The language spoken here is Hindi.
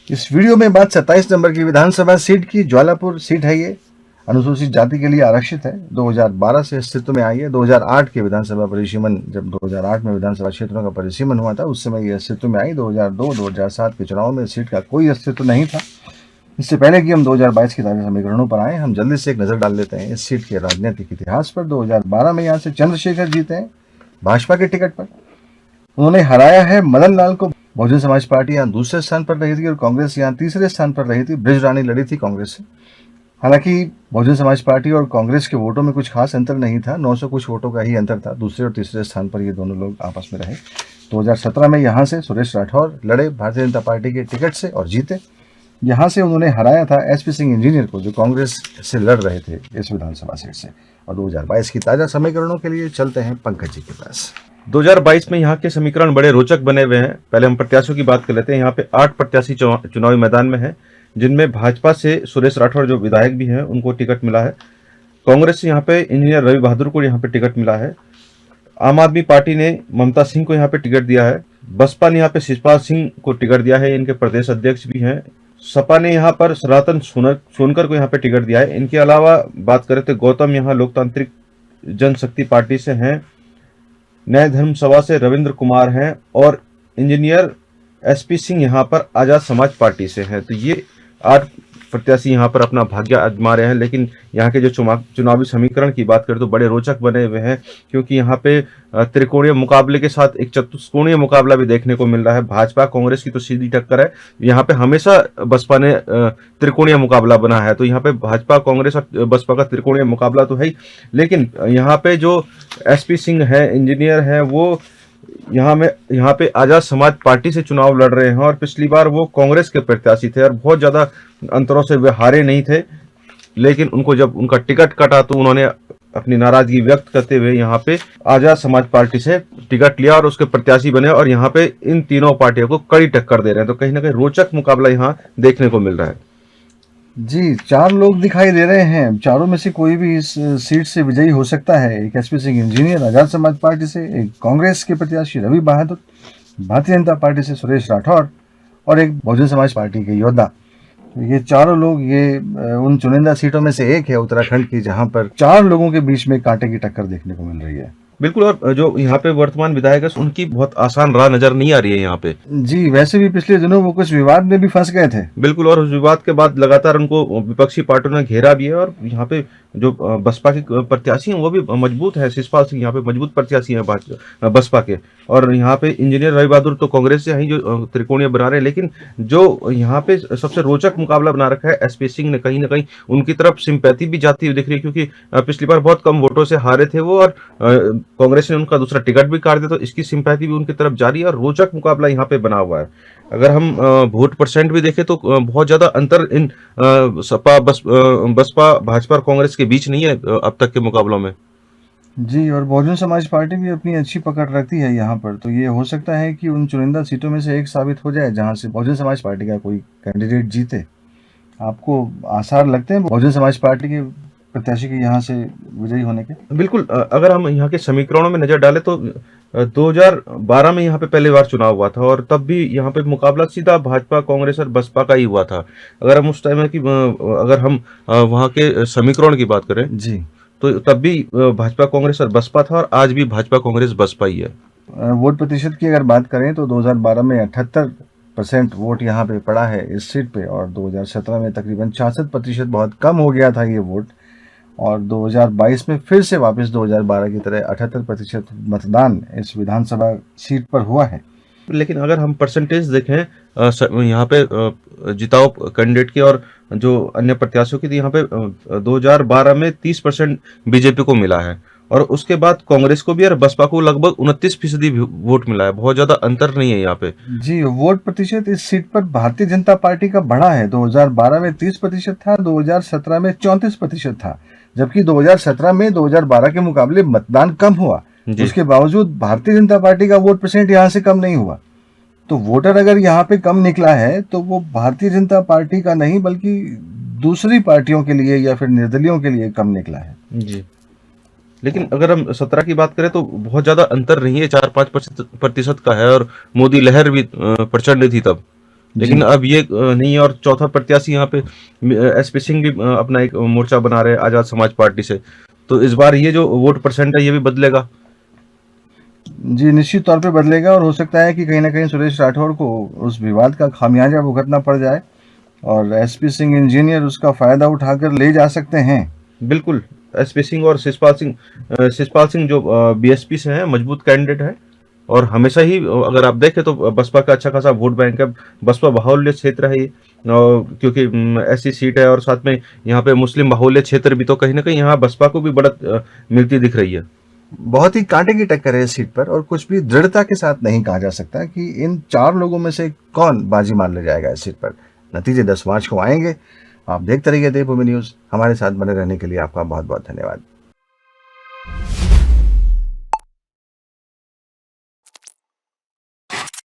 इस वीडियो में बात 27 नंबर की विधानसभा सीट की। ज्वालापुर सीट है ये, अनुसूचित जाति के लिए आरक्षित है। 2012 से अस्तित्व में आई है। 2008 के विधानसभा परिसीमन, जब 2008 में विधानसभा क्षेत्रों का परिसीमन हुआ था, उस समय ये अस्तित्व में आई। 2002-2007 के चुनाव में सीट का कोई अस्तित्व नहीं था। इससे पहले कि हम 2022 के ताजा समीकरणों पर आए, हम जल्दी से एक नजर डाल लेते हैं इस सीट के राजनीतिक इतिहास पर। 2012 में यहाँ से चंद्रशेखर जीते हैं भाजपा के टिकट पर। उन्होंने हराया है मदन लाल को। बहुजन समाज पार्टी यहाँ दूसरे स्थान पर रही थी और कांग्रेस यहाँ तीसरे स्थान पर रही थी। बृज रानी लड़ी थी कांग्रेस से। हालांकि बहुजन समाज पार्टी और कांग्रेस के वोटों में कुछ खास अंतर नहीं था, 900 कुछ वोटों का ही अंतर था। दूसरे और तीसरे स्थान पर ये दोनों लोग आपस में रहे। 2017 में यहाँ से सुरेश राठौर लड़े भारतीय जनता पार्टी के टिकट से और जीते। यहाँ से उन्होंने हराया था एसपी सिंह इंजीनियर को, जो कांग्रेस से लड़ रहे थे इस विधानसभा सीट से। और 2022 की ताजा समीकरणों के लिए चलते हैं पंकज जी के पास। 2022 में यहाँ के समीकरण बड़े रोचक बने हुए हैं। पहले हम प्रत्याशियों की बात कर लेते हैं। यहाँ पे 8 प्रत्याशी चुनावी मैदान में हैं, जिनमें भाजपा से सुरेश राठौर जो विधायक भी हैं उनको टिकट मिला है। कांग्रेस से यहाँ पे इंजीनियर रवि बहादुर को यहाँ पे टिकट मिला है। आम आदमी पार्टी ने ममता सिंह को यहाँ पे टिकट दिया है। बसपा ने यहाँ पे शिवपाल सिंह को टिकट दिया है, इनके प्रदेश अध्यक्ष भी हैं। सपा ने यहाँ पर सनातन सोनकर को यहाँ पे टिकट दिया है। इनके अलावा बात करें तो गौतम यहाँ लोकतांत्रिक जनशक्ति पार्टी से हैं, न्याय धर्म सभा से रविंद्र कुमार हैं और इंजीनियर एसपी सिंह यहाँ पर आजाद समाज पार्टी से हैं। तो ये 8 प्रत्याशी यहाँ पर अपना भाग्य आजमा रहे हैं। लेकिन यहाँ के जो चुनावी समीकरण की बात करें तो बड़े रोचक बने हुए हैं, क्योंकि यहाँ पे त्रिकोणीय मुकाबले के साथ एक चतुष्कोणीय मुकाबला भी देखने को मिल रहा है। भाजपा कांग्रेस की तो सीधी टक्कर है। यहाँ पे हमेशा बसपा ने त्रिकोणीय मुकाबला बना है, तो यहाँ पे भाजपा कांग्रेस और बसपा का त्रिकोणीय मुकाबला तो है ही। लेकिन यहाँ पे जो एसपी सिंह है, इंजीनियर है, वो यहाँ पे आजाद समाज पार्टी से चुनाव लड़ रहे हैं और पिछली बार वो कांग्रेस के प्रत्याशी थे और बहुत ज्यादा अंतरों से वे हारे नहीं थे। लेकिन उनको जब उनका टिकट कटा तो उन्होंने अपनी नाराजगी व्यक्त करते हुए यहाँ पे आजाद समाज पार्टी से टिकट लिया और उसके प्रत्याशी बने और यहाँ पे इन तीनों पार्टियों को कड़ी टक्कर दे रहे हैं। तो कहीं ना कहीं रोचक मुकाबला यहाँ देखने को मिल रहा है। जी, 4 लोग दिखाई दे रहे हैं। चारों में से कोई भी इस सीट से विजयी हो सकता है। एक SP Singh engineer Azad Samaj party से, एक कांग्रेस के प्रत्याशी रवि बहादुर, भारतीय जनता पार्टी से सुरेश राठौर और एक बहुजन समाज पार्टी के योद्धा। ये चारों लोग ये उन चुनिंदा सीटों में से एक है उत्तराखंड की, जहां पर 4 लोगों के बीच में कांटे की टक्कर देखने को मिल रही है। बिल्कुल। और जो यहाँ पे वर्तमान विधायक है उनकी बहुत आसान राह नजर नहीं आ रही है यहाँ पे। जी, वैसे भी पिछले दिनों वो कुछ विवाद में भी फंस गए थे। बिल्कुल। और उस विवाद के बाद लगातार उनको विपक्षी पार्टियों ने घेरा भी है और यहाँ पे जो बसपा के प्रत्याशी हैं वो भी मजबूत है। शिवपाल सिंह यहाँ पे मजबूत प्रत्याशी हैं बसपा के। और यहाँ पे इंजीनियर रवि बहादुर तो कांग्रेस से ही जो त्रिकोणीय बना रहे हैं। लेकिन जो यहाँ पे सबसे रोचक मुकाबला बना रखा है एसपी सिंह ने, कहीं ना कहीं उनकी तरफ सिंपैथी भी जाती हुई दिख रही है, क्योंकि पिछली बार बहुत कम वोटों से हारे थे वो और कांग्रेस ने उनका दूसरा टिकट भी काट दिया, तो इसकी सिंपैथी भी उनकी तरफ जारी है और रोचक मुकाबला यहाँ पे बना हुआ है। अगर हम वोट परसेंट भी देखें तो बहुत ज्यादा अंतर इन बसपा भाजपा और कांग्रेस के बीच नहीं है अब तक के मुकाबलों में। जी, और बहुजन समाज पार्टी भी अपनी अच्छी पकड़ रखती है यहाँ पर। तो ये हो सकता है कि उन चुनिंदा सीटों में से एक साबित हो जाए जहाँ से बहुजन समाज पार्टी का कोई कैंडिडेट जीते। आपको आसार लगते हैं बहुजन समाज पार्टी के प्रत्याशी के यहाँ से विजयी होने के? बिल्कुल। अगर हम यहाँ के समीकरणों में नजर डालें तो 2012 में यहाँ पे पहली बार चुनाव हुआ था और तब भी यहाँ पे मुकाबला सीधा भाजपा कांग्रेस और बसपा का ही हुआ था। अगर हम उस टाइम की अगर हम वहाँ के समीकरण की बात करें जी, तो तब भी भाजपा कांग्रेस और बसपा था और आज भी भाजपा कांग्रेस बसपा ही है। वोट प्रतिशत की अगर बात करें तो 2012 में 78% वोट यहाँ पे पड़ा है इस सीट पे और 2017 में तकरीबन 66%, बहुत कम हो गया था ये वोट। और 2022 में फिर से वापस 2012 की तरह 78% मतदान इस विधानसभा सीट पर हुआ है। लेकिन अगर हम परसेंटेज देखें यहाँ पे जिताओ कैंडिडेट की और जो अन्य प्रत्याशियों की, तो यहाँ पे 2012 में 30% बीजेपी को मिला है और उसके बाद कांग्रेस को भी और बसपा को लगभग 29% वोट मिला है। बहुत ज्यादा अंतर नहीं है यहाँ पे। जी, वोट प्रतिशत इस सीट पर भारतीय जनता पार्टी का बढ़ा है। 2012 में 30% था, 2017 में 34% था, जबकि 2017 में 2012 के मुकाबले मतदान कम हुआ। उसके बावजूद भारतीय जनता पार्टी का वोट परसेंट यहाँ से कम नहीं हुआ। तो वोटर अगर यहाँ पे कम निकला है तो वो भारतीय जनता पार्टी का नहीं बल्कि दूसरी पार्टियों के लिए या फिर निर्दलीयों के लिए कम निकला है। जी, लेकिन अगर हम 17 की बात करें तो बहुत ज्यादा अंतर नहीं है, 4-5% का है और मोदी लहर भी प्रचंड थी तब। लेकिन अब ये नहीं है। और चौथा प्रत्याशी यहाँ पे एसपी सिंह भी अपना एक मोर्चा बना रहे हैं आजाद समाज पार्टी से। तो इस बार ये जो वोट परसेंट है ये भी बदलेगा। जी, निश्चित तौर पे बदलेगा और हो सकता है कि कहीं ना कहीं सुरेश राठौर को उस विवाद का खामियाजा भुगतना पड़ जाए और एसपी सिंह इंजीनियर उसका फायदा उठाकर ले जा सकते हैं। बिल्कुल, एसपी सिंह और शिषपाल सिंह जो बीएसपी से हैं, मजबूत कैंडिडेट है। और हमेशा ही अगर आप देखें तो बसपा का अच्छा खासा वोट बैंक है। बसपा बाहुल्य क्षेत्र है ये, क्योंकि ऐसी सीट है और साथ में यहाँ पे मुस्लिम बाहुल्य क्षेत्र भी, तो कहीं ना कहीं यहाँ बसपा को भी बढ़त मिलती दिख रही है। बहुत ही कांटे की टक्कर है इस सीट पर और कुछ भी दृढ़ता के साथ नहीं कहा जा सकता कि इन 4 लोगों में से कौन बाजी मार ले जाएगा इस सीट पर। नतीजे 10 मार्च को आएंगे। आप देखते रहिए देवभूमि न्यूज़। हमारे साथ बने रहने के लिए आपका बहुत बहुत धन्यवाद।